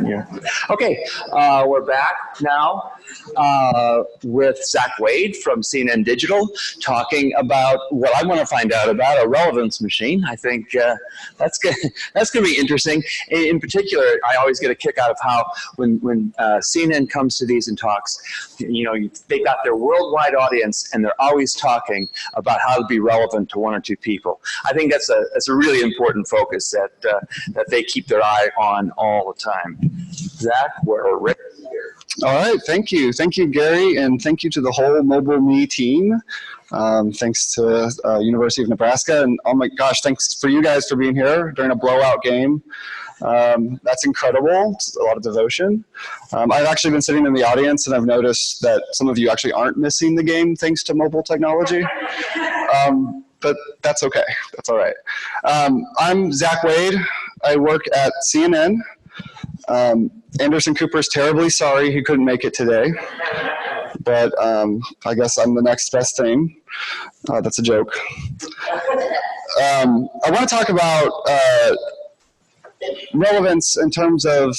Yeah. Okay, we're back now with Zach Wade from CNN Digital, talking about what I want to find out about a relevance machine. I think that's going to be interesting. In particular, I always get a kick out of how when CNN comes to these and talks, you know, they got their worldwide audience and they're always talking about how to be relevant to one or two people. I think that's a really important focus that they keep their eye on all the time. Zach, we're ready here. All right, thank you. Thank you, Gary, and thank you to the whole MobileMe team. Thanks to University of Nebraska, and oh my gosh, thanks for you guys for being here during a blowout game. That's incredible. It's a lot of devotion. I've actually been sitting in the audience, and I've noticed that some of you actually aren't missing the game thanks to mobile technology. But that's okay. That's all right. I'm Zach Wade. I work at CNN. Anderson Cooper's terribly sorry he couldn't make it today, but I guess I'm the next best thing. That's a joke. I want to talk about relevance in terms of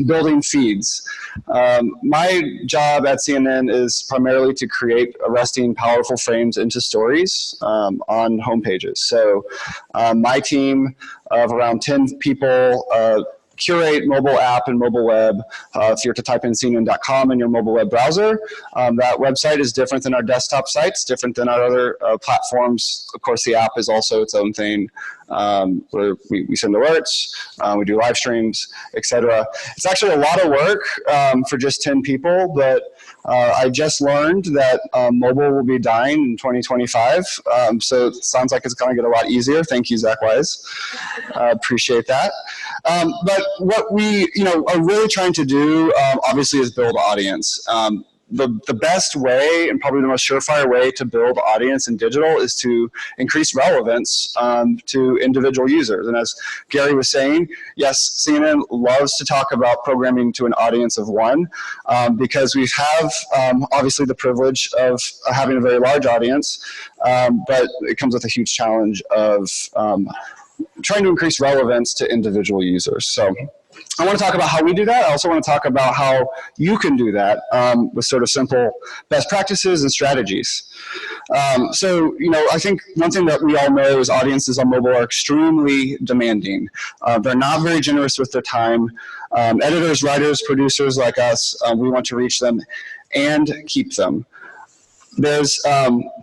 building feeds. My job at CNN is primarily to create arresting, powerful frames into stories on homepages. So my team of around 10 people curate mobile app and mobile web. If you were to type in CNN.com in your mobile web browser, that website is different than our desktop sites, different than our other platforms. Of course, the app is also its own thing, where we send alerts, we do live streams, etc. It's actually a lot of work for just 10 people, but I just learned that mobile will be dying in 2025, so it sounds like it's going to get a lot easier. Thank you, Zach Wise. Appreciate that. But what we are really trying to do, obviously, is build audience. The best way and probably the most surefire way to build audience in digital is to increase relevance to individual users. And as Gary was saying, yes, CNN loves to talk about programming to an audience of one because we have obviously the privilege of having a very large audience, but it comes with a huge challenge of trying to increase relevance to individual users. So I want to talk about how we do that. I also want to talk about how you can do that with sort of simple best practices and strategies. So, I think one thing that we all know is audiences on mobile are extremely demanding. They're not very generous with their time. Editors, writers, producers like us, we want to reach them and keep them. There's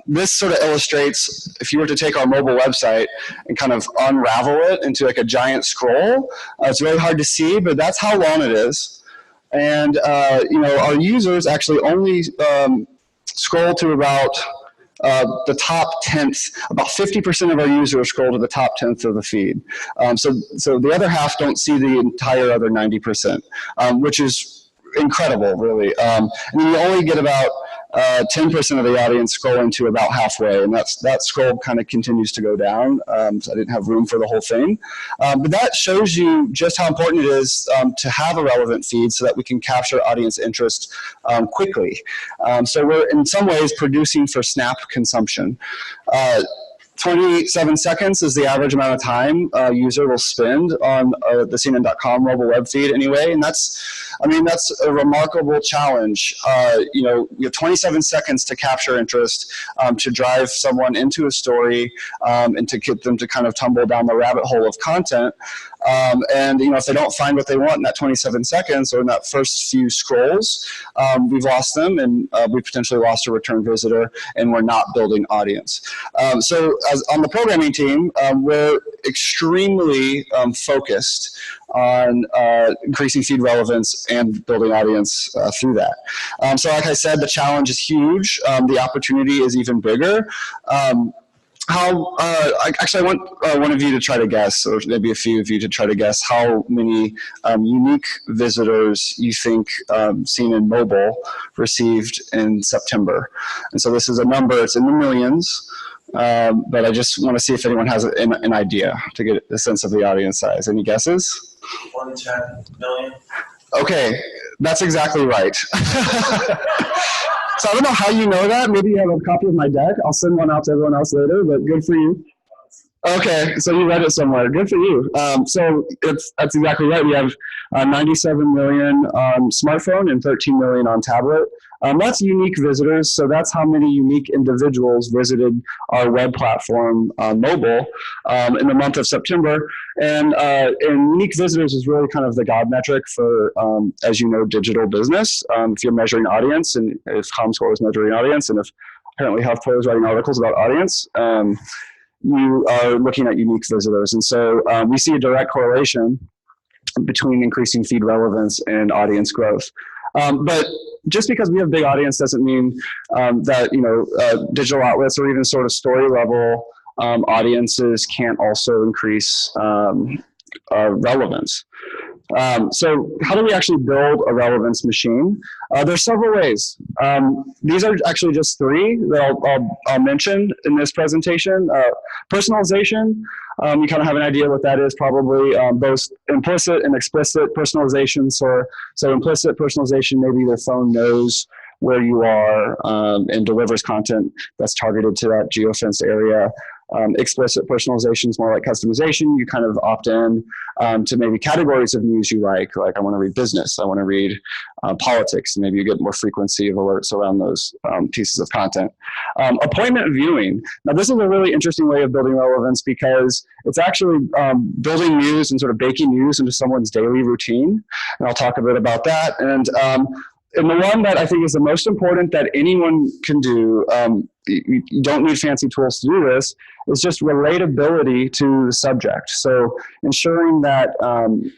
this sort of illustrates, if you were to take our mobile website and kind of unravel it into like a giant scroll, it's really hard to see, but that's how long it is. And our users actually only scroll to about the top 10th. About 50% of our users scroll to the top 10th of the feed. So the other half don't see the entire other 90%, which is incredible, really. And you only get about 10% of the audience scrolling to about halfway, and that scroll kind of continues to go down, so I didn't have room for the whole thing. But that shows you just how important it is to have a relevant feed so that we can capture audience interest quickly. So we're in some ways producing for snap consumption. 27 seconds is the average amount of time a user will spend on the CNN.com mobile web feed anyway, and that's a remarkable challenge. You have 27 seconds to capture interest, to drive someone into a story, and to get them to kind of tumble down the rabbit hole of content. And if they don't find what they want in that 27 seconds or in that first few scrolls, we've lost them, and we potentially lost a return visitor, and we're not building audience. So as on the programming team, we're extremely focused on increasing feed relevance and building audience through that. So like I said, the challenge is huge. The opportunity is even bigger. Actually, I want one of you to try to guess, or maybe a few of you to try to guess how many unique visitors you think CNN Mobile received in September. And so this is a number, it's in the millions, but I just want to see if anyone has an idea to get a sense of the audience size. Any guesses? 110 million. Okay, that's exactly right. So I don't know how you know that. Maybe you have a copy of my deck. I'll send one out to everyone else later, but good for you. Okay, so you read it somewhere. Good for you. So that's exactly right. We have 97 million on smartphone and 13 million on tablet. That's unique visitors. So that's how many unique individuals visited our web platform on mobile in the month of September. And unique visitors is really kind of the God metric for, as you know, digital business. If you're measuring audience, and if ComScore is measuring audience, and if apparently HuffPo is writing articles about audience. You are looking at unique visitors. And so we see a direct correlation between increasing feed relevance and audience growth. But just because we have big audience doesn't mean that digital outlets or even sort of story level audiences can't also increase relevance. So how do we actually build a relevance machine? There's several ways. These are actually just three that I'll mention in this presentation. Personalization, you kind of have an idea what that is probably, both implicit and explicit personalization. So implicit personalization, maybe the phone knows where you are and delivers content that's targeted to that geofenced area. Explicit personalization is more like customization. You kind of opt in to maybe categories of news you like I want to read business, I want to read politics, and maybe you get more frequency of alerts around those pieces of content. Appointment viewing. Now this is a really interesting way of building relevance because it's actually building news and sort of baking news into someone's daily routine. And I'll talk a bit about that. And the one that I think is the most important that anyone can do, you don't need fancy tools to do this, is just relatability to the subject. So ensuring that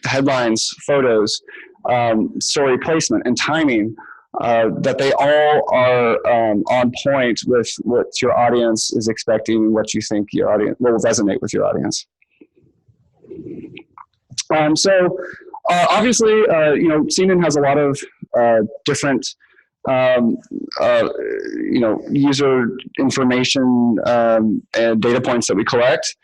headlines, photos, story placement, and timing, that they all are on point with what your audience is expecting and what you think your audience will resonate with your audience. Obviously, CNN has a lot of different, user information and data points that we collect.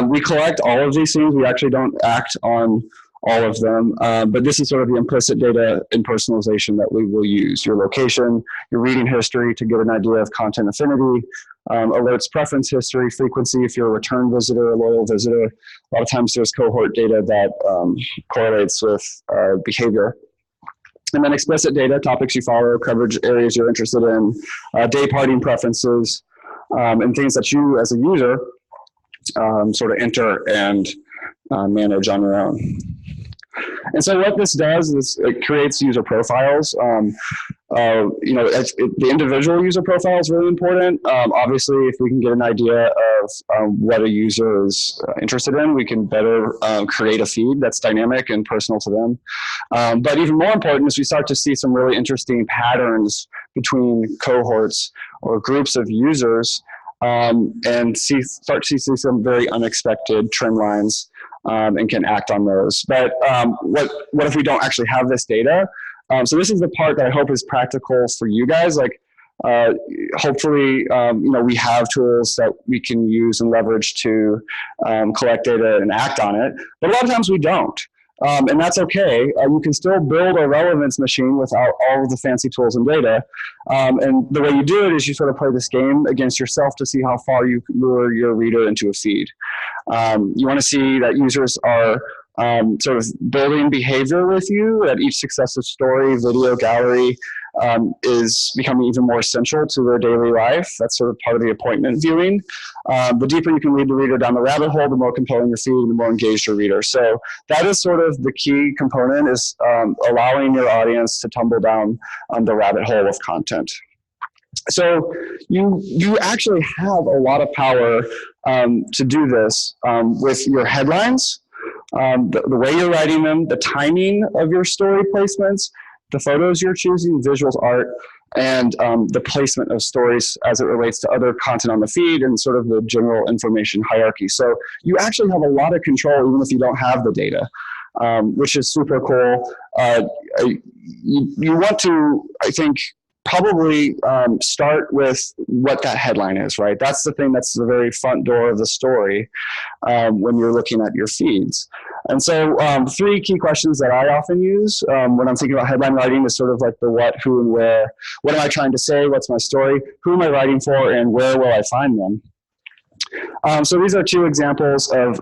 We collect all of these things. We actually don't act on all of them, but this is sort of the implicit data and personalization that we will use. Your location, your reading history to get an idea of content affinity, alerts preference history, frequency if you're a return visitor, a loyal visitor. A lot of times there's cohort data that correlates with behavior. And then explicit data, topics you follow, coverage areas you're interested in, day parting preferences, and things that you as a user sort of enter and manage on your own. And so what this does is it creates user profiles. The individual user profile is really important. Obviously, if we can get an idea of what a user is interested in, we can better create a feed that's dynamic and personal to them. But even more important is we start to see some really interesting patterns between cohorts or groups of users and start to see some very unexpected trend lines and can act on those. But what if we don't actually have this data? So this is the part that I hope is practical for you guys. Hopefully, we have tools that we can use and leverage to collect data and act on it. But a lot of times we don't. And that's okay. You can still build a relevance machine without all of the fancy tools and data. And the way you do it is you sort of play this game against yourself to see how far you can lure your reader into a feed. You want to see that users are sort of building behavior with you, that each successive story, video, gallery is becoming even more essential to their daily life. That's sort of part of the appointment viewing. The deeper you can lead the reader down the rabbit hole, the more compelling your feed, and the more engaged your reader. So that is sort of the key component, is allowing your audience to tumble down the rabbit hole of content. So you actually have a lot of power to do this with your headlines, the way you're writing them, the timing of your story placements, the photos you're choosing, visuals, art, and the placement of stories as it relates to other content on the feed and sort of the general information hierarchy. So you actually have a lot of control even if you don't have the data, which is super cool. You want to, I think, probably start with what that headline is, right? That's the thing that's the very front door of the story when you're looking at your feeds. And so three key questions that I often use when I'm thinking about headline writing is sort of like the what, who, and where. What am I trying to say? What's my story? Who am I writing for? And where will I find them? So these are two examples of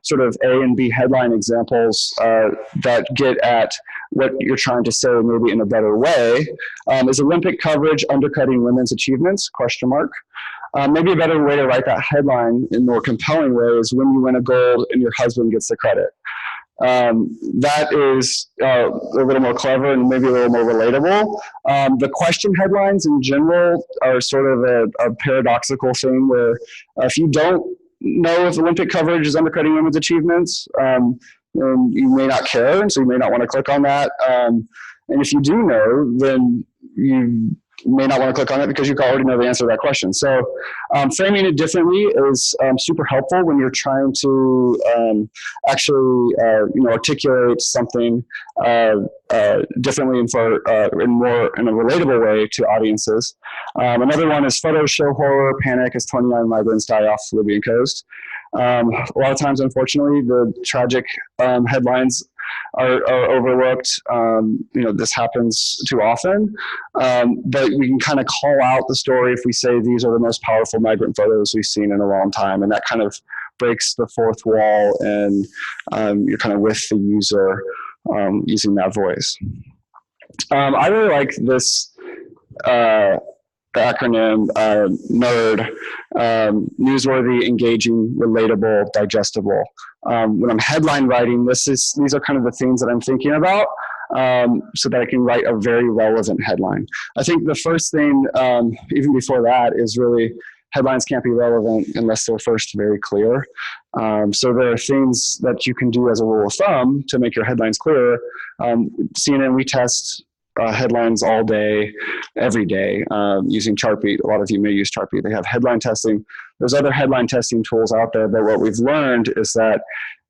sort of A and B headline examples that get at what you're trying to say maybe in a better way. Is Olympic coverage undercutting women's achievements? Question mark. Maybe a better way to write that headline in a more compelling way is when you win a gold and your husband gets the credit. That is a little more clever and maybe a little more relatable. The question headlines in general are sort of a paradoxical thing where if you don't know if Olympic coverage is undercutting women's achievements, then you may not care, and so you may not want to click on that. And if you do know, then you may not want to click on it because you already know the answer to that question. So framing it differently is super helpful when you're trying to actually articulate something differently and in a relatable way to audiences. Another one is photos show horror panic as 29 migrants die off the Libyan coast. A lot of times, unfortunately, the tragic headlines are overlooked. This happens too often, but we can kind of call out the story if we say these are the most powerful migrant photos we've seen in a long time, and that kind of breaks the fourth wall, and you're kind of with the user using that voice. I really like this acronym NERD, newsworthy, engaging, relatable, digestible. When I'm headline writing, these are kind of the things that I'm thinking about so that I can write a very relevant headline. I think the first thing, even before that, is really headlines can't be relevant unless they're first very clear. So there are things that you can do as a rule of thumb to make your headlines clearer. CNN, we test headlines all day, every day, using Chartbeat. A lot of you may use Chartbeat. They have headline testing. There's other headline testing tools out there, but what we've learned is that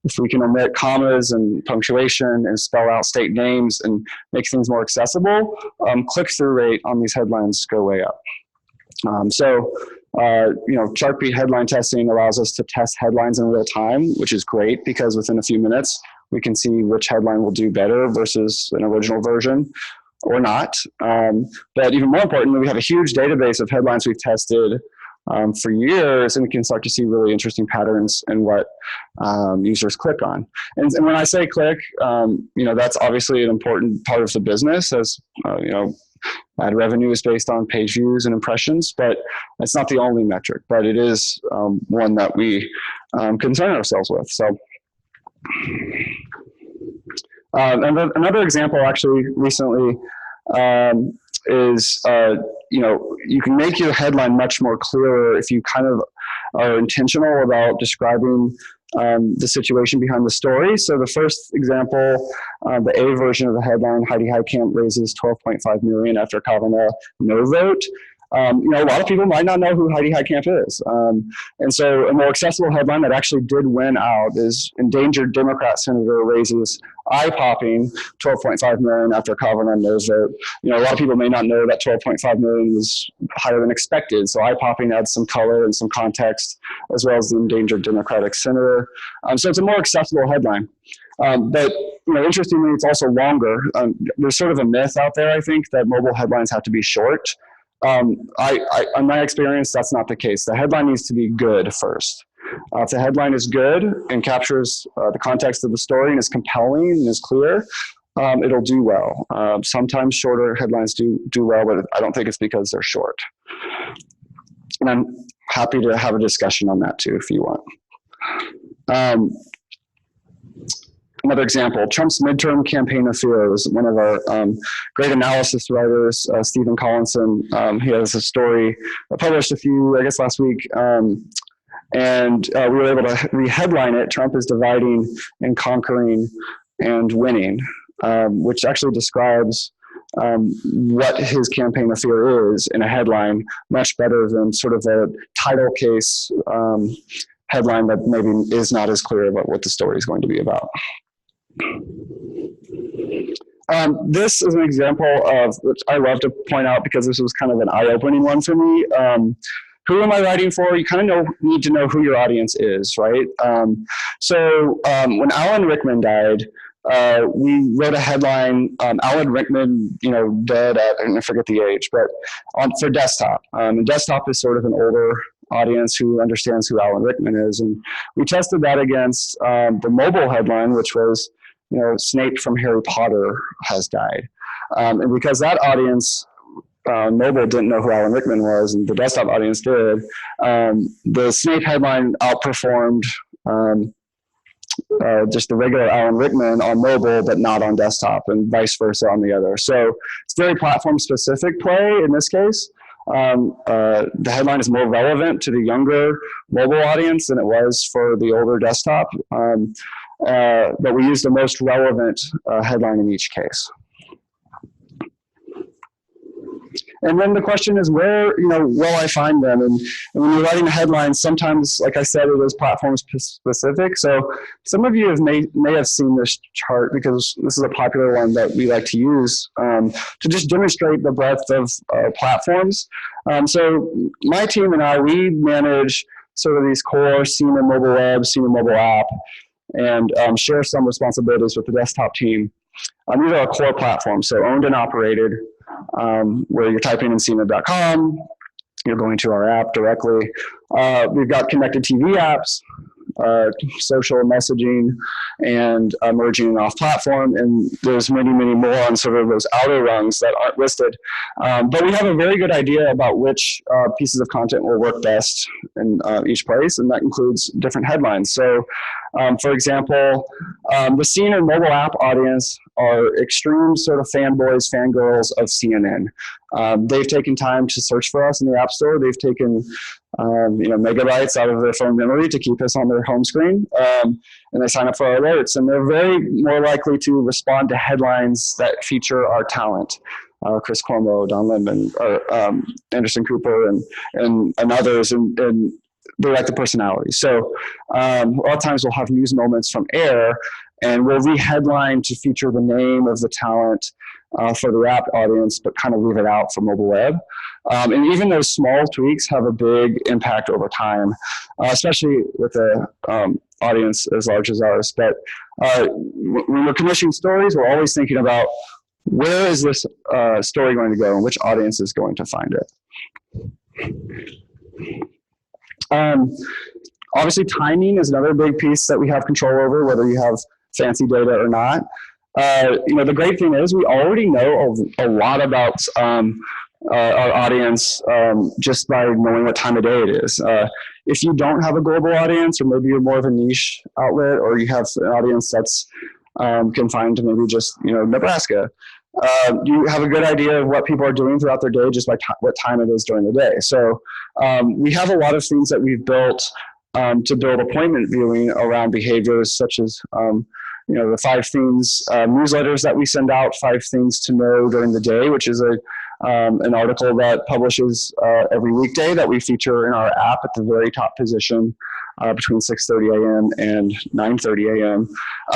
if we can omit commas and punctuation and spell out state names and make things more accessible, click-through rate on these headlines go way up. Chartbeat headline testing allows us to test headlines in real time, which is great because within a few minutes, we can see which headline will do better versus an original version or not. But even more importantly, we have a huge database of headlines we've tested for years, and we can start to see really interesting patterns in what users click on. And when I say click, that's obviously an important part of the business, as ad revenue is based on page views and impressions, but it's not the only metric, but it is one that we concern ourselves with. So. And another example actually recently is, you can make your headline much more clearer if you kind of are intentional about describing the situation behind the story. So the first example, the A version of the headline, Heidi Heitkamp raises $12.5 million after Kavanaugh no vote. A lot of people might not know who Heidi Heitkamp is. And so a more accessible headline that actually did win out is endangered Democrat senator raises eye-popping $12.5 million after Kavanaugh no vote. A lot of people may not know that $12.5 million was higher than expected. So eye-popping adds some color and some context, as well as the endangered Democratic senator. So it's a more accessible headline. But interestingly, it's also longer. There's sort of a myth out there, I think, that mobile headlines have to be short. In my experience, that's not the case. The headline needs to be good first. If the headline is good and captures the context of the story and is compelling and is clear, it'll do well. Sometimes shorter headlines do well, but I don't think it's because they're short. And I'm happy to have a discussion on that too, if you want. Another example, Trump's midterm campaign affair was one of our great analysis writers, Stephen Collinson. He has a story published last week. And we were able to re-headline it, Trump is dividing and conquering and winning, which actually describes what his campaign affair is in a headline much better than sort of a title case headline that maybe is not as clear about what the story is going to be about. This is an example of, which I love to point out because this was kind of an eye-opening one for me. Who am I writing for? You kind of need to know who your audience is, right? So when Alan Rickman died, we wrote a headline, Alan Rickman, dead at, I forget the age, but for desktop. And desktop is sort of an older audience who understands who Alan Rickman is. And we tested that against the mobile headline, which was, Snape from Harry Potter has died. And because that audience, mobile, didn't know who Alan Rickman was, and the desktop audience did, the Snape headline outperformed just the regular Alan Rickman on mobile, but not on desktop, and vice versa on the other. So it's very platform-specific play in this case. The headline is more relevant to the younger mobile audience than it was for the older desktop, but we used the most relevant headline in each case. And then the question is, where will I find them? And when you're writing a headline, sometimes, like I said, it is platform specific. So some of you may have seen this chart, because this is a popular one that we like to use to just demonstrate the breadth of platforms. So my team and I, we manage sort of these core CNN mobile web, CNN mobile app, and share some responsibilities with the desktop team. These are our core platforms, so owned and operated, where you're typing in cnn.com, you're going to our app directly. We've got connected TV apps, social messaging, and merging off platform, and there's many, many more on sort of those outer rungs that aren't listed. But we have a very good idea about which pieces of content will work best in each place, and that includes different headlines. So, for example, the CNN mobile app audience are extreme sort of fanboys, fangirls of CNN. They've taken time to search for us in the App Store. They've taken megabytes out of their phone memory to keep us on their home screen, and they sign up for our alerts. And they're very more likely to respond to headlines that feature our talent. Chris Cuomo, Don Lemon, Anderson Cooper, and others, and they like the personality. So a lot of times we'll have news moments from air, and we'll re-headline to feature the name of the talent for the app audience, but kind of leave it out for mobile web. And even those small tweaks have a big impact over time, especially with an audience as large as ours. But when we're commissioning stories, we're always thinking about, where is this story going to go, and which audience is going to find it? Obviously, timing is another big piece that we have control over, whether you have fancy data or not. The great thing is we already know a lot about our audience just by knowing what time of day it is. If you don't have a global audience, or maybe you're more of a niche outlet, or you have an audience that's confined to maybe just Nebraska, you have a good idea of what people are doing throughout their day just by what time it is during the day. So we have a lot of things that we've built to build appointment viewing around behaviors, such as the 5 things newsletters that we send out, 5 things to know during the day, which is an article that publishes every weekday that we feature in our app at the very top position between 6:30 a.m. and 9:30 a.m.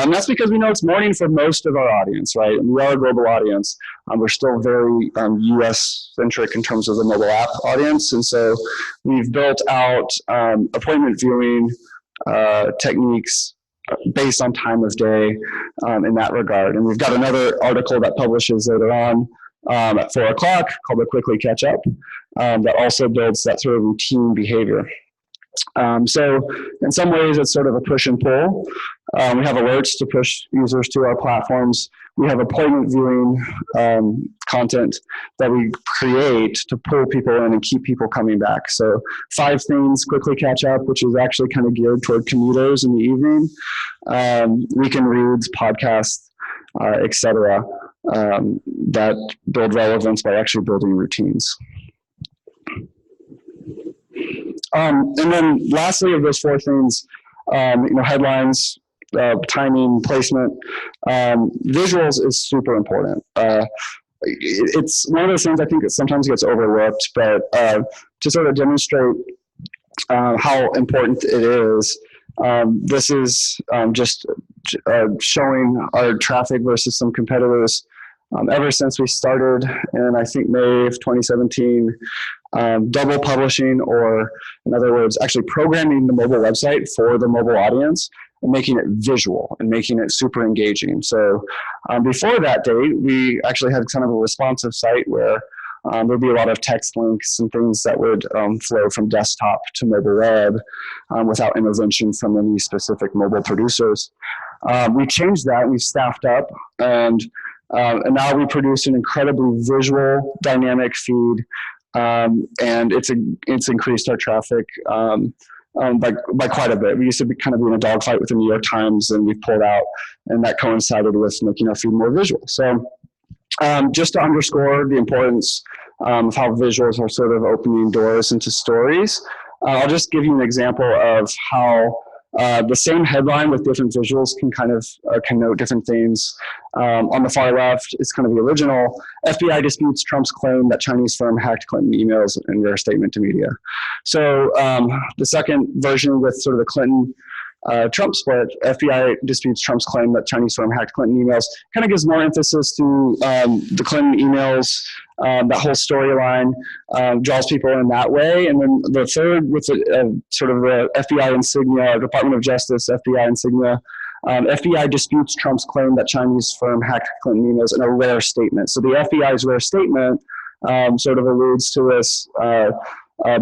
That's because we know it's morning for most of our audience, right? And we are a global audience. We're still very US-centric in terms of the mobile app audience. And so we've built out appointment viewing techniques based on time of day in that regard. And we've got another article that publishes later on at 4 o'clock called the Quickly Catch Up that also builds that sort of routine behavior. So in some ways, it's sort of a push and pull. We have alerts to push users to our platforms. We have appointment viewing content that we create to pull people in and keep people coming back. So 5 things, Quickly Catch Up, which is actually kind of geared toward commuters in the evening. Weekend reads, podcasts, etc. That build relevance by actually building routines. And then lastly, of those 4 things, headlines, timing, placement, visuals is super important. It's one of those things I think that sometimes gets overlooked, but to sort of demonstrate how important it is, this is just showing our traffic versus some competitors. Ever since we started in, I think, May of 2017, double publishing, or in other words, actually programming the mobile website for the mobile audience and making it visual and making it super engaging. So before that date, we actually had kind of a responsive site where There'd be a lot of text links and things that would flow from desktop to mobile web without intervention from any specific mobile producers. We changed that, we staffed up, and now we produce an incredibly visual, dynamic feed, and it's increased our traffic by quite a bit. We used to be in a dogfight with the New York Times, and we pulled out, and that coincided with making our feed more visual. So just to underscore the importance of how visuals are sort of opening doors into stories, I'll just give you an example of how the same headline with different visuals can kind of connote different things. On the far left is kind of the original. FBI disputes Trump's claim that Chinese firm hacked Clinton emails in their statement to media. So the second version with sort of the Clinton Trump split, FBI disputes Trump's claim that Chinese firm hacked Clinton emails, kind of gives more emphasis to the Clinton emails, that whole storyline, draws people in that way. And then the third with sort of the FBI insignia, Department of Justice, FBI insignia, FBI disputes Trump's claim that Chinese firm hacked Clinton emails in a rare statement. So the FBI's rare statement sort of alludes to this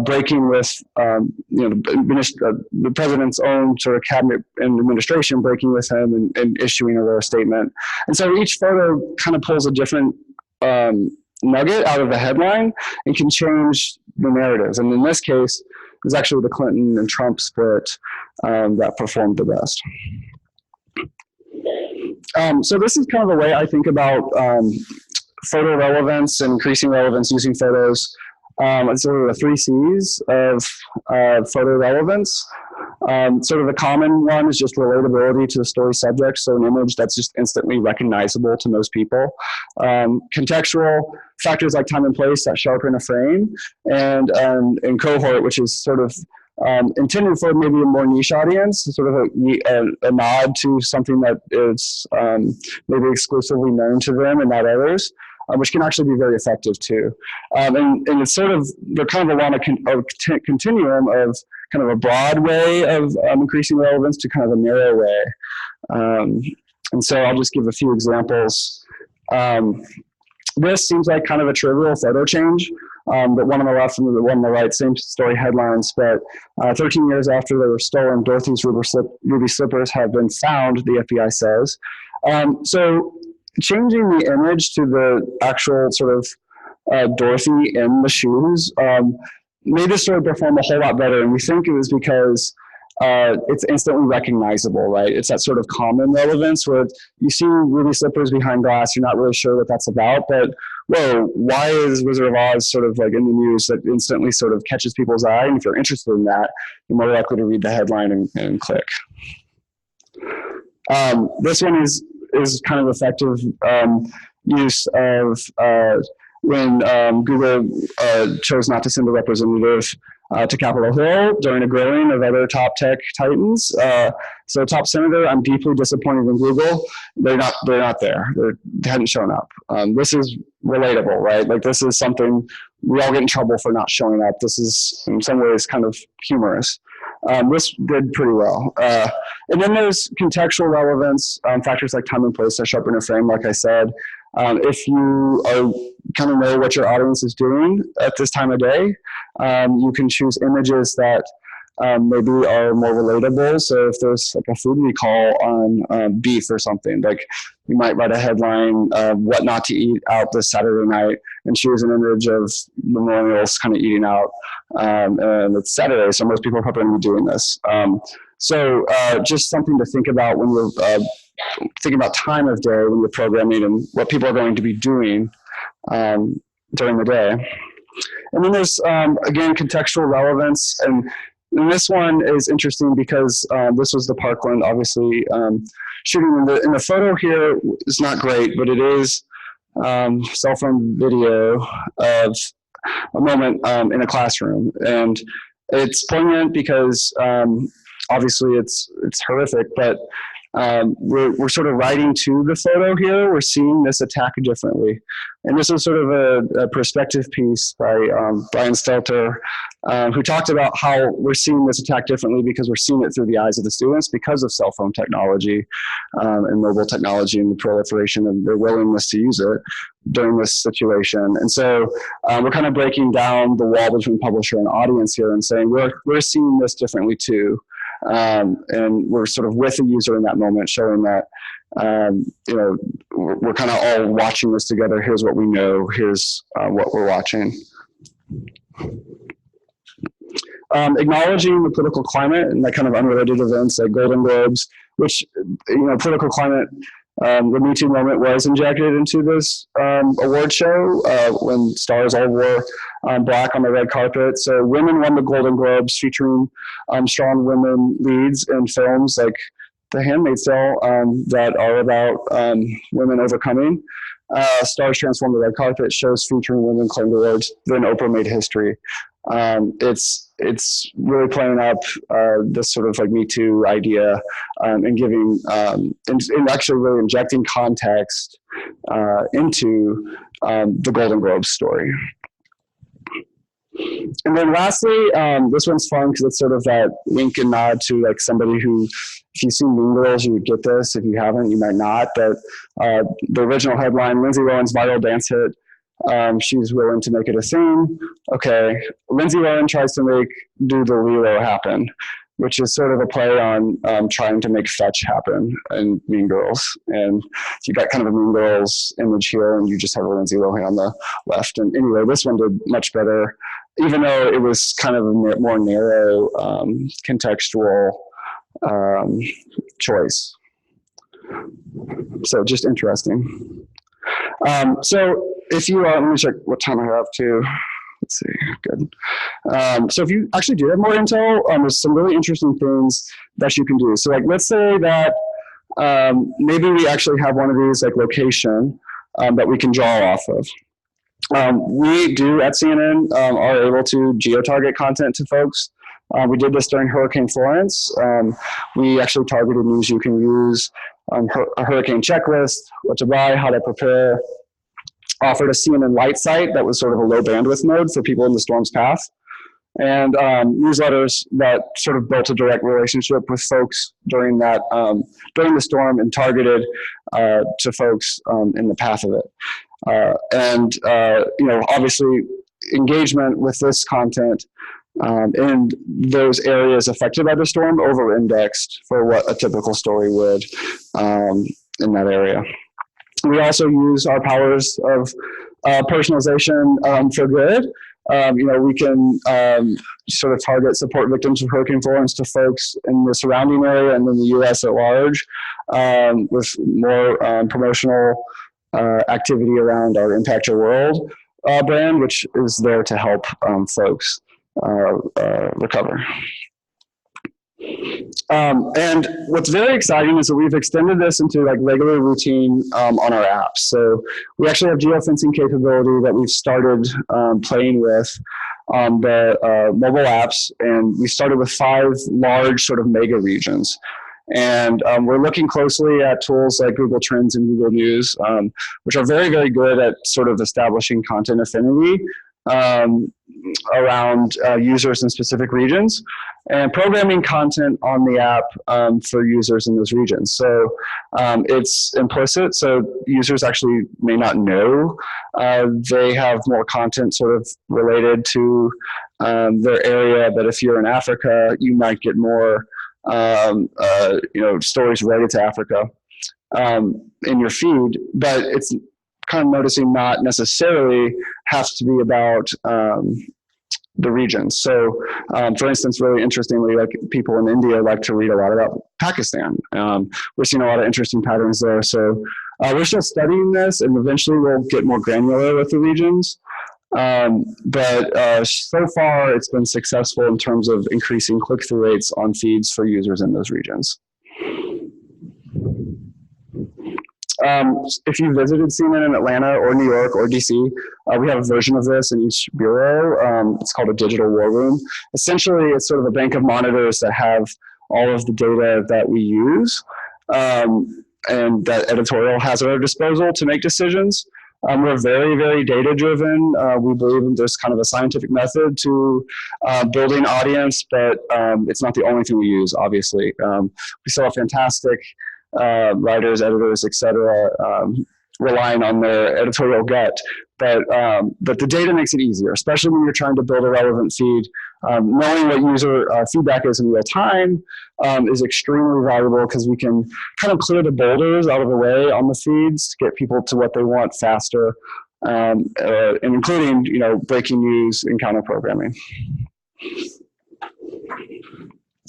breaking with the president's own sort of cabinet and administration breaking with him and issuing a rare statement. And so each photo kind of pulls a different nugget out of the headline and can change the narratives. And in this case, it was actually the Clinton and Trump split that performed the best. So this is kind of the way I think about photo relevance and increasing relevance using photos. It's sort of the 3 C's of photo relevance. Sort of the common one is just relatability to the story subject, so an image that's just instantly recognizable to most people. Contextual factors like time and place that sharpen a frame, and cohort, which is sort of intended for maybe a more niche audience, sort of a nod to something that is maybe exclusively known to them and not others. Which can actually be very effective too. And it's sort of, they're kind of along a continuum of kind of a broad way of increasing relevance to kind of a narrow way. And so I'll just give a few examples. This seems like kind of a trivial photo change, but one on the left and the one on the right, same story headlines, but 13 years after they were stolen, Dorothy's ruby slippers have been found, the FBI says. So changing the image to the actual sort of Dorothy in the shoes made the story perform a whole lot better. And we think it was because it's instantly recognizable, right? It's that sort of common relevance where you see ruby slippers behind glass, you're not really sure what that's about, but whoa, why is Wizard of Oz sort of like in the news that instantly sort of catches people's eye? And if you're interested in that, you're more likely to read the headline and click. This one is kind of effective use of when Google chose not to send a representative to Capitol Hill during a grilling of other top tech titans. So top senator, I'm deeply disappointed in Google. They're not there. They hadn't shown up. This is relatable, right? Like this is something we all get in trouble for not showing up. This is in some ways kind of humorous. This did pretty well. And then there's contextual relevance, factors like time and place that sharpen a frame, like I said. If you kind of know what your audience is doing at this time of day, you can choose images that maybe are more relatable. So if there's like a food recall on beef or something, like you might write a headline, what not to eat out this Saturday night, and choose an image of millennials kind of eating out. And it's Saturday, so most people are probably going to be doing this. So just something to think about when you're thinking about time of day when you're programming and what people are going to be doing during the day. And then there's, again, contextual relevance. And this one is interesting because this was the Parkland, obviously, shooting in the photo here is not great, but it is cell phone video of a moment in a classroom. And it's poignant because obviously it's horrific, but we're sort of writing to the photo here. We're seeing this attack differently. And this is sort of a perspective piece by Brian Stelter, who talked about how we're seeing this attack differently because we're seeing it through the eyes of the students because of cell phone technology and mobile technology and the proliferation and their willingness to use it during this situation. And so we're kind of breaking down the wall between publisher and audience here and saying we're seeing this differently too. And we're sort of with the user in that moment, showing that we're kind of all watching this together. Here's what we know. Here's what we're watching. Acknowledging the political climate and that kind of unrelated events like Golden Globes, which political climate. The Me Too moment was injected into this award show when stars all wore black on the red carpet. So women won the Golden Globes featuring strong women leads in films like The Handmaid's Tale that are about women overcoming. Stars Transform the Red Carpet, shows featuring women claimed awards. Then Oprah made history. It's really playing up this sort of like Me Too idea and giving and actually really injecting context into the Golden Globes story. And then lastly, this one's fun because it's sort of that wink and nod to like somebody who, if you've seen Mean Girls, you would get this. If you haven't, you might not. But the original headline, Lindsay Lohan's viral dance hit, she's willing to make it a thing. Okay, Lindsay Lohan tries to do the Lilo happen, which is sort of a play on trying to make fetch happen in Mean Girls. And you got kind of a Mean Girls image here, and you just have a Lindsay Lohan on the left. And anyway, this one did much better, even though it was kind of a more narrow contextual choice. So just interesting. So if you, let me check what time I have too. Let's see, good. So if you actually do have more intel, there's some really interesting things that you can do. So like, let's say that maybe we actually have one of these like location that we can draw off of. We do at CNN are able to geo-target content to folks. We did this during Hurricane Florence. We actually targeted news you can use, a hurricane checklist, what to buy, how to prepare, offered a CNN Light site that was sort of a low bandwidth mode for people in the storm's path, and newsletters that sort of built a direct relationship with folks during that during the storm and targeted to folks in the path of it. And obviously engagement with this content in those areas affected by the storm over-indexed for what a typical story would in that area. We also use our powers of personalization for good. We can sort of target support victims of Hurricane Florence to folks in the surrounding area and in the U.S. at large with more promotional activity around our Impact Your World brand, which is there to help folks recover. And what's very exciting is that we've extended this into like regular routine on our apps. So we actually have geofencing capability that we've started playing with on the mobile apps, and we started with 5 large sort of mega regions. And we're looking closely at tools like Google Trends and Google News, which are very, very good at sort of establishing content affinity around users in specific regions and programming content on the app for users in those regions. So it's implicit, so users actually may not know they have more content sort of related to their area, but if you're in Africa, you might get more stories related to Africa in your feed, but it's kind of noticing not necessarily has to be about the regions. So, for instance, really interestingly, like people in India like to read a lot about Pakistan. We're seeing a lot of interesting patterns there. So we're still studying this, and eventually we'll get more granular with the regions. But so far, it's been successful in terms of increasing click-through rates on feeds for users in those regions. If you visited CNN in Atlanta or New York or DC, we have a version of this in each bureau. It's called a digital war room. Essentially, it's sort of a bank of monitors that have all of the data that we use. and that editorial has at our disposal to make decisions. We're very, very data driven. We believe there's kind of a scientific method to building audience, but it's not the only thing we use, obviously. We still have fantastic writers, editors, etc., relying on their editorial gut. But the data makes it easier, especially when you're trying to build a relevant feed. Knowing what user feedback is in real time is extremely valuable because we can kind of clear the boulders out of the way on the feeds to get people to what they want faster, and including breaking news and counter programming.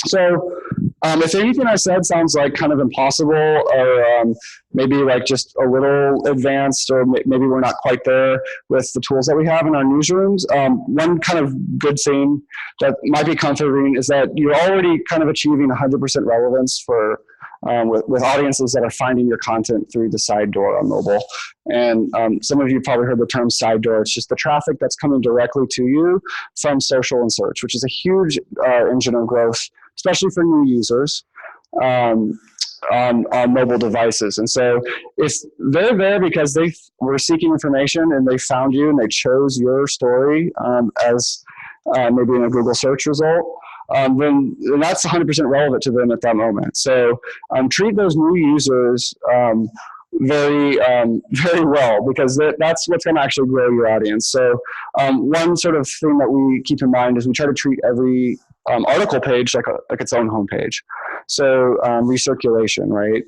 So if anything I said sounds like kind of impossible or maybe like just a little advanced, or maybe we're not quite there with the tools that we have in our newsrooms, one kind of good thing that might be comforting is that you're already kind of achieving 100% relevance for with audiences that are finding your content through the side door on mobile. And some of you probably heard the term side door. It's just the traffic that's coming directly to you from social and search, which is a huge engine of growth, especially for new users on mobile devices. And so if they're there because they were seeking information and they found you and they chose your story as maybe in a Google search result, then that's 100% relevant to them at that moment. So treat those new users very well, because that's what's going to actually grow your audience. So one sort of thing that we keep in mind is we try to treat every article page like its own homepage. So recirculation, right?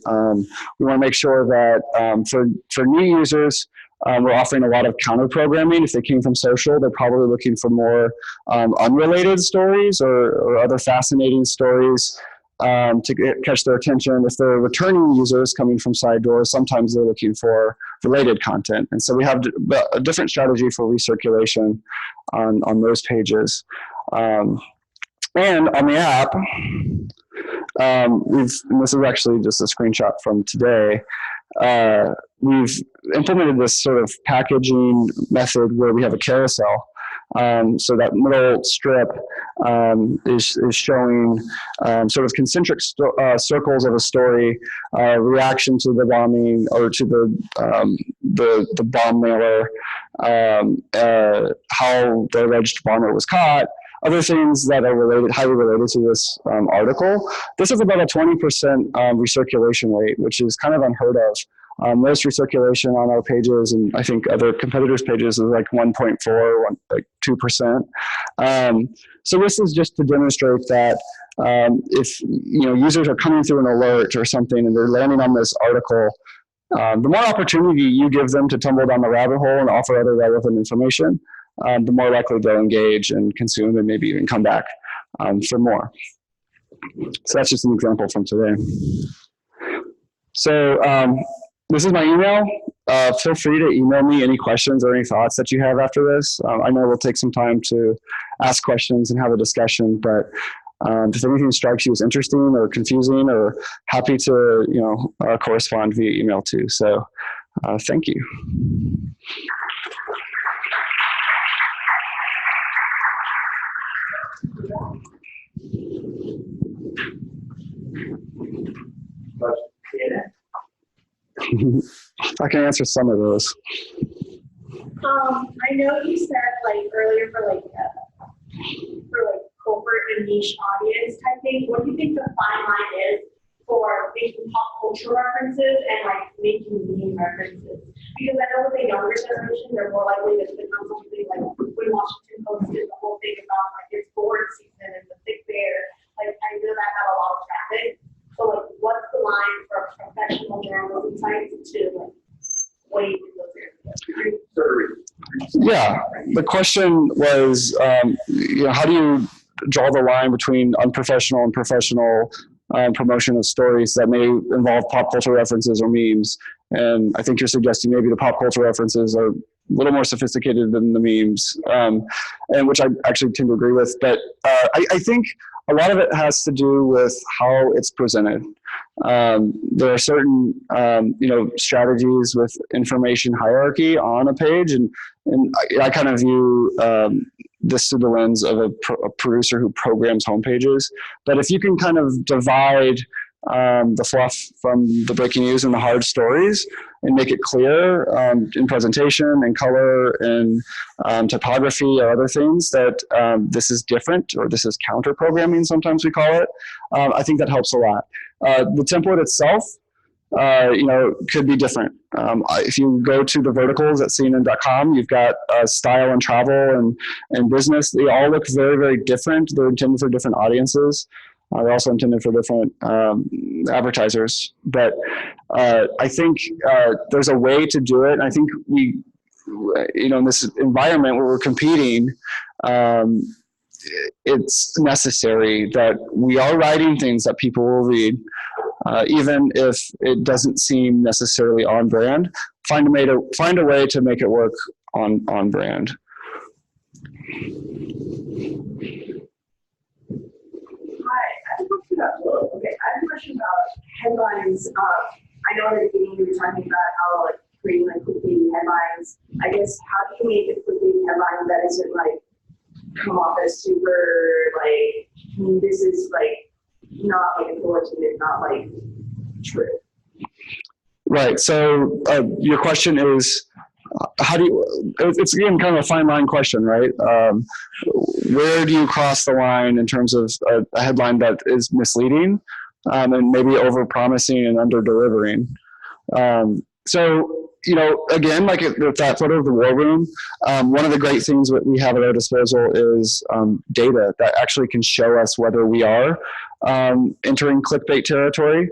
We want to make sure that for new users, we're offering a lot of counter programming. If they came from social, they're probably looking for more unrelated stories or other fascinating stories to catch their attention. If they're returning users coming from side doors, sometimes they're looking for related content. And so we have a different strategy for recirculation on those pages. And on the app, and this is actually just a screenshot from today, we've implemented this sort of packaging method where we have a carousel. So that middle strip is showing sort of concentric circles of a story, reaction to the bombing or to the bomb mailer, how the alleged bomber was caught, other things that are highly related to this article. This is about a 20% recirculation rate, which is kind of unheard of. Most recirculation on our pages, and I think other competitors' pages, is like 1.4, like 2%. So this is just to demonstrate that if users are coming through an alert or something and they're landing on this article, the more opportunity you give them to tumble down the rabbit hole and offer other relevant information, the more likely they'll engage and consume and maybe even come back for more. So that's just an example from today. So this is my email. Feel free to email me any questions or any thoughts that you have after this. I know we'll take some time to ask questions and have a discussion, but if anything strikes you as interesting or confusing, or happy to correspond via email too. So thank you. I can answer some of those. I know you said earlier for corporate and niche audience type thing. What do you think the fine line is for making pop culture references and making meme references? Because I know with the younger generation, they're more likely to become something like when Washington Post did the whole thing about its board season and the big bear. I know that had a lot of traffic. So what's the line for professional journalism sites to wait in those areas? Yeah, the question was, how do you draw the line between unprofessional and professional promotion of stories that may involve pop culture references or memes? And I think you're suggesting maybe the pop culture references are a little more sophisticated than the memes, and which I actually tend to agree with. But I think a lot of it has to do with how it's presented. There are certain, strategies with information hierarchy on a page, and I kind of view this through the lens of a producer who programs homepages. But if you can kind of divide the fluff from the breaking news and the hard stories, and make it clear in presentation and color and typography or other things that this is different, or this is counter programming, sometimes we call it. I think that helps a lot. The template itself, could be different. If you go to the verticals at CNN.com, you've got style and travel and business. They all look very, very different. They're intended for different audiences. They're also intended for different advertisers. But I think there's a way to do it. And I think we, in this environment where we're competing, it's necessary that we are writing things that people will read. Even if it doesn't seem necessarily on brand, find a way to make it work on brand. Hi, I have a question about headlines. I know at the beginning you were talking about how creating clickbaity headlines. I guess how do you make a clickbaity headline that isn't come off as super this is not authoritative, not true. Right. So your question is, how do you? It's again kind of a fine line question, right? Where do you cross the line in terms of a headline that is misleading and maybe over promising and under delivering? So again, with that photo of the war room, one of the great things that we have at our disposal is data that actually can show us whether we are entering clickbait territory.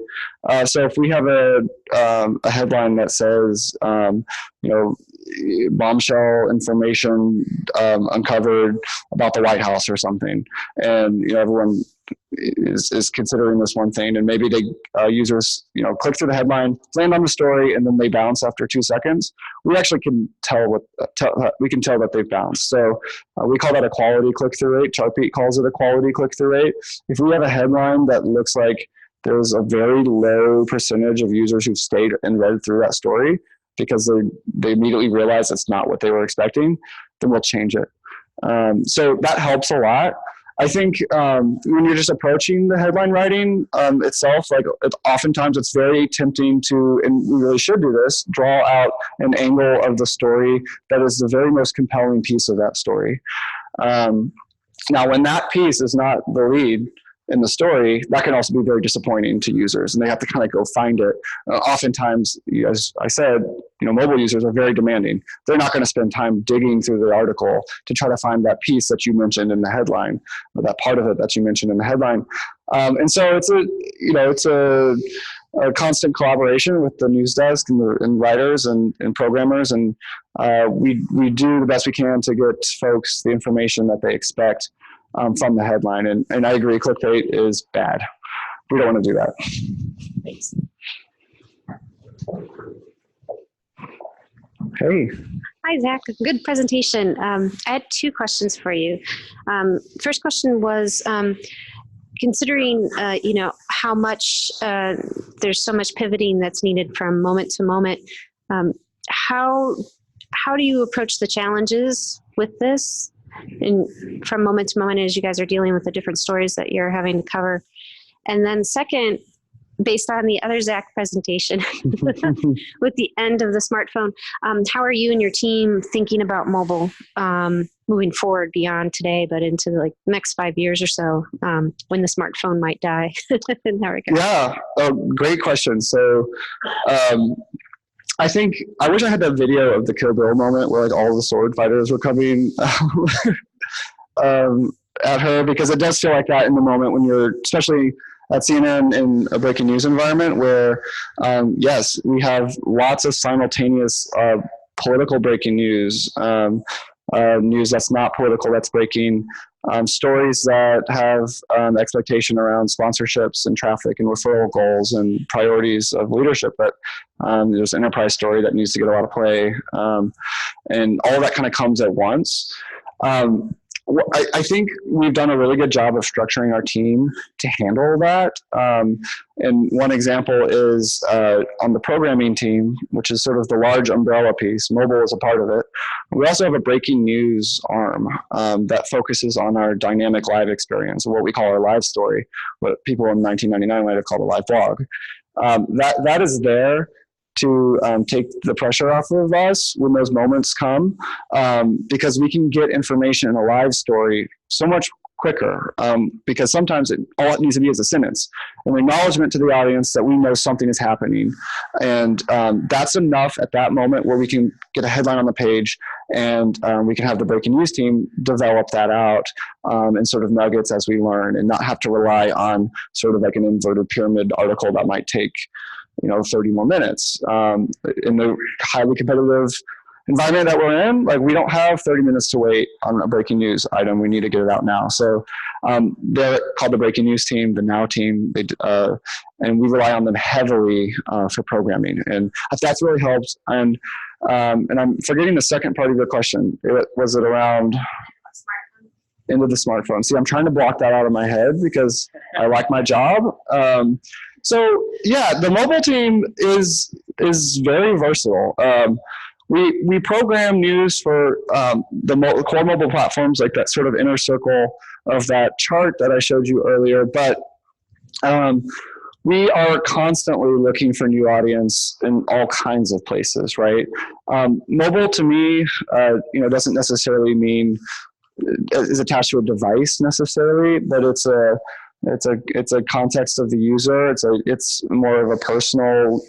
So if we have a headline that says, bombshell information uncovered about the White House or something, and everyone is considering this one thing, and maybe they users click through the headline, land on the story, and then they bounce after 2 seconds. We actually can tell we can tell that they've bounced. So we call that a quality click-through rate. Chartbeat calls it a quality click-through rate. If we have a headline that looks like there's a very low percentage of users who've stayed and read through that story because they immediately realize it's not what they were expecting, then we'll change it. So that helps a lot. I think when you're just approaching the headline writing itself, oftentimes it's very tempting to, and we really should do this, draw out an angle of the story that is the very most compelling piece of that story. Now, when that piece is not the lead in the story, that can also be very disappointing to users, and they have to kind of go find it. Oftentimes, as I said, mobile users are very demanding. They're not going to spend time digging through the article to try to find that piece that you mentioned in the headline, or that part of it that you mentioned in the headline. And so it's a constant collaboration with the news desk and writers and programmers, and we do the best we can to get folks the information that they expect from the headline. And I agree, clickbait is bad. We don't want to do that. Thanks. Hey. Hi, Zach. Good presentation. I had 2 questions for you. First question was, considering, how much there's so much pivoting that's needed from moment to moment, how do you approach the challenges with this? And from moment to moment, as you guys are dealing with the different stories that you're having to cover. And then second, based on the other Zach presentation with the end of the smartphone, how are you and your team thinking about mobile moving forward beyond today, but into the next 5 years or so, when the smartphone might die in that regard? Yeah, great question. So I think I wish I had that video of the Kill Bill moment where all the sword fighters were coming at her, because it does feel like that in the moment when you're, especially at CNN in a breaking news environment where, yes, we have lots of simultaneous political breaking news, news that's not political, that's breaking, stories that have expectation around sponsorships and traffic and referral goals and priorities of leadership, but there's an enterprise story that needs to get a lot of play, and all that kind of comes at once. I think we've done a really good job of structuring our team to handle that. And one example is on the programming team, which is sort of the large umbrella piece. Mobile is a part of it. We also have a breaking news arm that focuses on our dynamic live experience, what we call our live story, what people in 1999 might have called a live blog. That is there to take the pressure off of us when those moments come, because we can get information in a live story so much quicker, because sometimes all it needs to be is a sentence, an acknowledgement to the audience that we know something is happening. And that's enough at that moment where we can get a headline on the page, and we can have the breaking news team develop that out in sort of nuggets as we learn, and not have to rely on sort of like an inverted pyramid article that might take 30 more minutes. In the highly competitive environment that we're in, like, we don't have 30 minutes to wait on a breaking news item. We need to get it out now. So they're called the breaking news team, the now team, and we rely on them heavily for programming. And that's really helped. And I'm forgetting the second part of your question. Was it around into the smartphone? See, I'm trying to block that out of my head because I like my job. So yeah, the mobile team is very versatile. We program news for the core mobile platforms, like that sort of inner circle of that chart that I showed you earlier. But we are constantly looking for new audience in all kinds of places, right? Mobile to me, doesn't necessarily mean is attached to a device necessarily, but it's a context of the user. It's more of a personal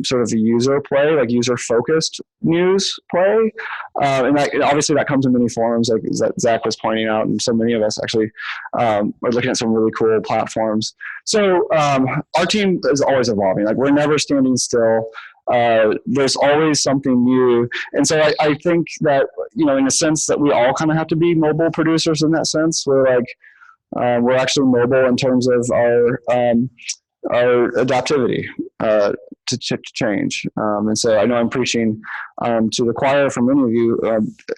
sort of a user play, like user-focused news play. And obviously that comes in many forms, like Zach was pointing out, and so many of us actually are looking at some really cool platforms. So our team is always evolving. Like, we're never standing still. There's always something new. And so I think that, in a sense that we all kind of have to be mobile producers in that sense. We're actually mobile in terms of our adaptivity to change. And so I know I'm preaching to the choir for many of you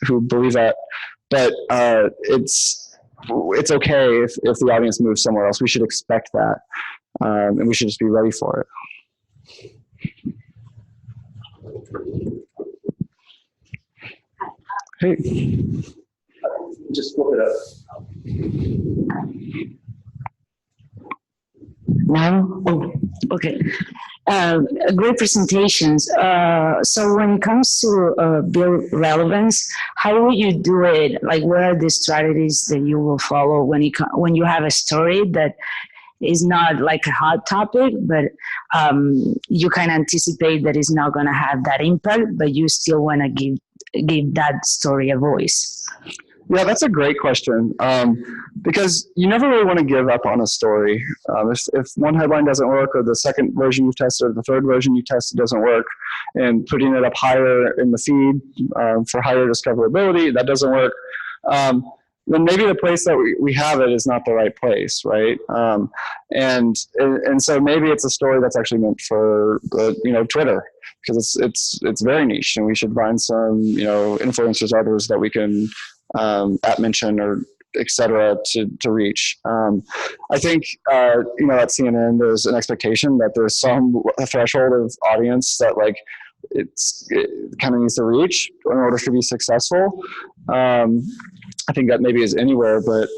who believe that, but it's okay if the audience moves somewhere else. We should expect that, and we should just be ready for it. Hey. Just flip it up. Now? Oh, okay. Great presentations. So when it comes to build relevance, how will you do it? Like, what are the strategies that you will follow when you have a story that is not like a hot topic, but you can anticipate that it's not going to have that impact, but you still want to give that story a voice? Yeah, that's a great question, because you never really want to give up on a story. If one headline doesn't work, or the second version you've tested, or the third version you tested doesn't work, and putting it up higher in the feed for higher discoverability, that doesn't work, then maybe the place that we have it is not the right place, right? And so maybe it's a story that's actually meant for Twitter, because it's very niche, and we should find some influencers, others that we can mention or et cetera to reach. I think at CNN there's an expectation that there's a threshold of audience that it kind of needs to reach in order to be successful. I think that maybe is anywhere, but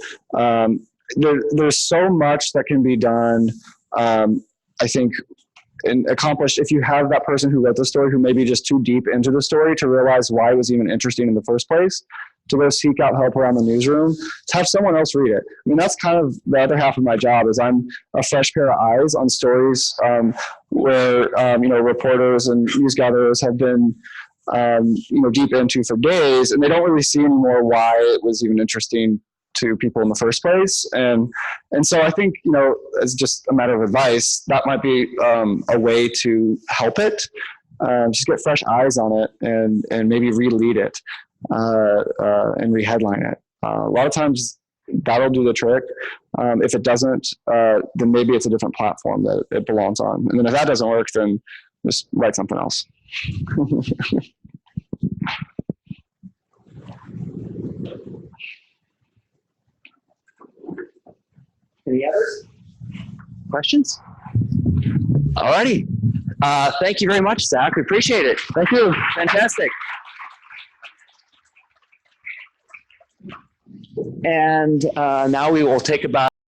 there's so much that can be done, I think, and accomplished if you have that person who wrote the story who may be just too deep into the story to realize why it was even interesting in the first place, to go seek out help around the newsroom, to have someone else read it. I mean, that's kind of the other half of my job, is I'm a fresh pair of eyes on stories where reporters and news gatherers have been deep into for days, and they don't really see anymore why it was even interesting to people in the first place. And so I think, as just a matter of advice, that might be a way to help it. Just get fresh eyes on it and maybe re-lead it and re-headline it. A lot of times that'll do the trick. If it doesn't, then maybe it's a different platform that it belongs on. And then if that doesn't work, then just write something else. Any others? Questions? All righty. Thank you very much, Zach. We appreciate it. Thank you. Fantastic. And now we will take about